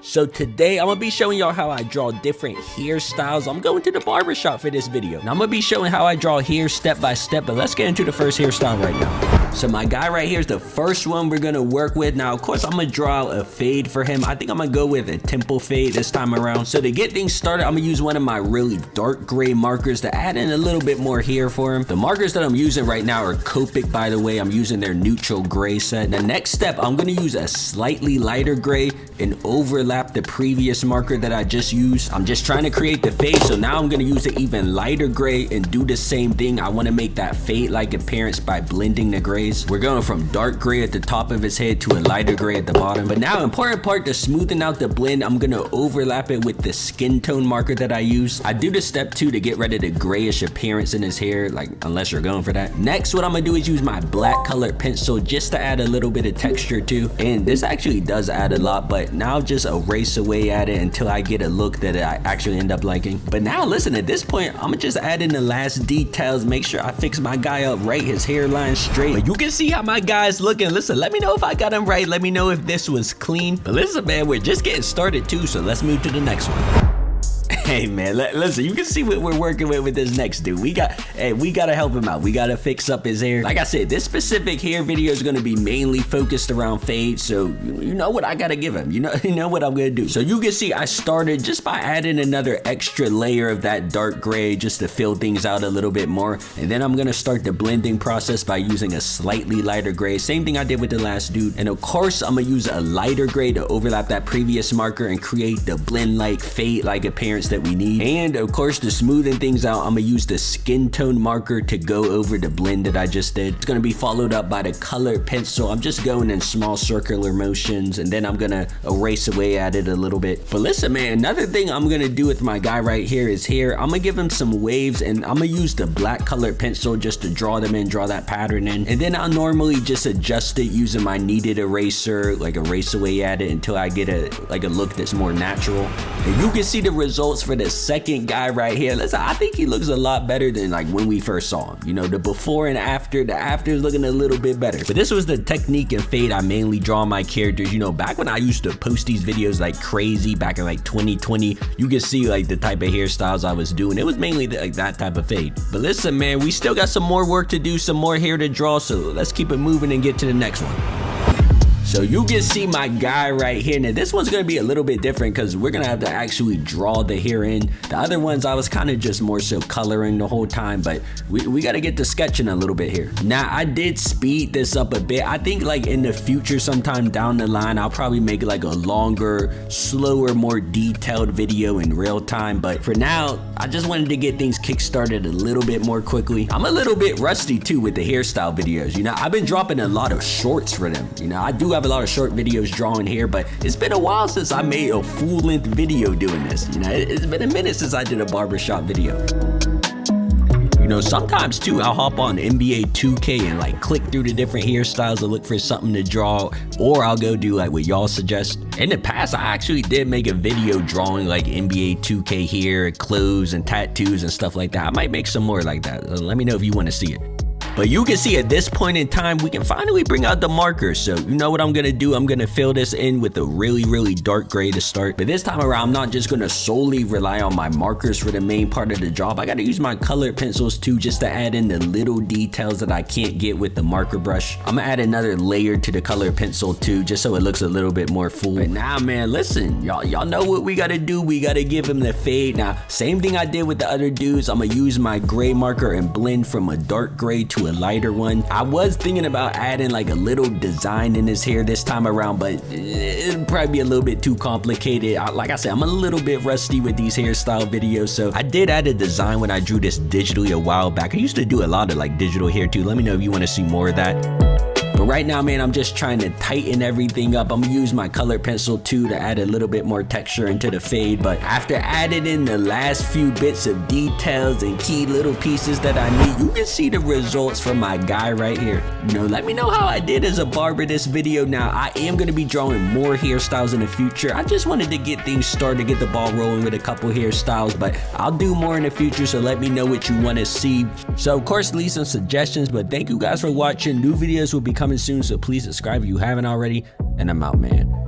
So today I'm gonna be showing y'all how I draw different hairstyles. I'm going to the barbershop for this video. Now I'm gonna be showing how I draw hair step by step, but let's get into the first hairstyle right now. So my guy right here is the first one we're gonna work with. Now of course I'm gonna draw out a fade for him. I think I'm gonna go with a temple fade this time around. So to get things started, I'm gonna use one of my really dark gray markers to add in a little bit more hair for him. The markers that I'm using right now are Copic, by the way. I'm using their neutral gray set. The next step, I'm gonna use a slightly lighter gray and overlap the previous marker that I just used. I'm just trying to create the fade, so now I'm gonna use an even lighter gray and do the same thing. I wanna make that fade-like appearance by blending the grays. We're going from dark gray at the top of his head to a lighter gray at the bottom. But now, important part, to smoothing out the blend, I'm gonna overlap it with the skin tone marker that I use. I do the step 2 to get rid of the grayish appearance in his hair, like unless you're going for that. Next, what I'm gonna do is use my black colored pencil just to add a little bit of texture too. And this actually does add a lot, but now just erase away at it until I get a look that I actually end up liking. But now listen, at this point, I'm gonna just add in the last details, make sure I fix my guy up right, his hairline straight. But you can see how my guy's looking. Listen, let me know if I got him right. Let me know if this was clean. But listen, man, we're just getting started too, so let's move to the next one. Hey man, listen, you can see what we're working with this next dude. We gotta help him out. We gotta fix up his hair. Like I said, this specific hair video is gonna be mainly focused around fade, so you know what I gotta give him. You know what I'm gonna do. So you can see I started just by adding another extra layer of that dark gray just to fill things out a little bit more. And then I'm gonna start the blending process by using a slightly lighter gray. Same thing I did with the last dude. And of course, I'm gonna use a lighter gray to overlap that previous marker and create the blend-like, fade-like appearance that we need. And of course, to smoothen things out, I'm gonna use the skin tone marker to go over the blend that I just did. It's gonna be followed up by the colored pencil. I'm just going in small circular motions, and then I'm gonna erase away at it a little bit. But listen, man, another thing I'm gonna do with my guy right here is here, I'm gonna give him some waves, and I'm gonna use the black colored pencil just to draw them in, draw that pattern in. And then I'll normally just adjust it using my kneaded eraser, like erase away at it until I get a look that's more natural. And you can see the results for the second guy right here. Listen, I think he looks a lot better than like when we first saw him. You know, the before and after, the after is looking a little bit better. But this was the technique and fade I mainly draw my characters. You know, back when I used to post these videos like crazy back in like 2020, you can see like the type of hairstyles I was doing. It was mainly like that type of fade. But listen, man, we still got some more work to do, some more hair to draw, so let's keep it moving and get to the next one. So you can see my guy right here. Now this one's gonna be a little bit different because we're gonna have to actually draw the hair in. The other ones I was kind of just more so coloring the whole time, but we gotta get to sketching a little bit here. Now I did speed this up a bit. I think like in the future, sometime down the line, I'll probably make like a longer, slower, more detailed video in real time. But for now, I just wanted to get things kickstarted a little bit more quickly. I'm a little bit rusty too with the hairstyle videos. You know, I've been dropping a lot of shorts for them. You know, I do have a lot of short videos drawing here, but it's been a while since I made a full-length video doing this. You know, it's been a minute since I did a barbershop video. You know, sometimes too, I'll hop on NBA 2K and like click through the different hairstyles to look for something to draw, or I'll go do like what y'all suggest. In the past, I actually did make a video drawing like NBA 2K hair, clothes, and tattoos and stuff like that. I might make some more like that. So let me know if you want to see it. But you can see at this point in time, we can finally bring out the markers. So you know what I'm gonna do? I'm gonna fill this in with a really, really dark gray to start. But this time around, I'm not just gonna solely rely on my markers for the main part of the job. I gotta use my colored pencils too, just to add in the little details that I can't get with the marker brush. I'm gonna add another layer to the colored pencil too, just so it looks a little bit more full. But now, man, listen, y'all know what we gotta do. We gotta give him the fade. Now, same thing I did with the other dudes. I'm gonna use my gray marker and blend from a dark gray to a lighter one. I was thinking about adding like a little design in his hair this time around, but it'd probably be a little bit too complicated. Like I said, I'm a little bit rusty with these hairstyle videos, so I did add a design when I drew this digitally a while back. I used to do a lot of like digital hair too. Let me know if you want to see more of that. But right now, man, I'm just trying to tighten everything up. I'm gonna use my colored pencil too to add a little bit more texture into the fade. But after adding in the last few bits of details and key little pieces that I need, you can see the results from my guy right here. You know, let me know how I did as a barber this video. Now, I am gonna be drawing more hairstyles in the future. I just wanted to get things started, get the ball rolling with a couple hairstyles, but I'll do more in the future, so let me know what you wanna see. So of course, leave some suggestions, but thank you guys for watching. New videos will be coming soon, so please subscribe if you haven't already, and I'm out, man.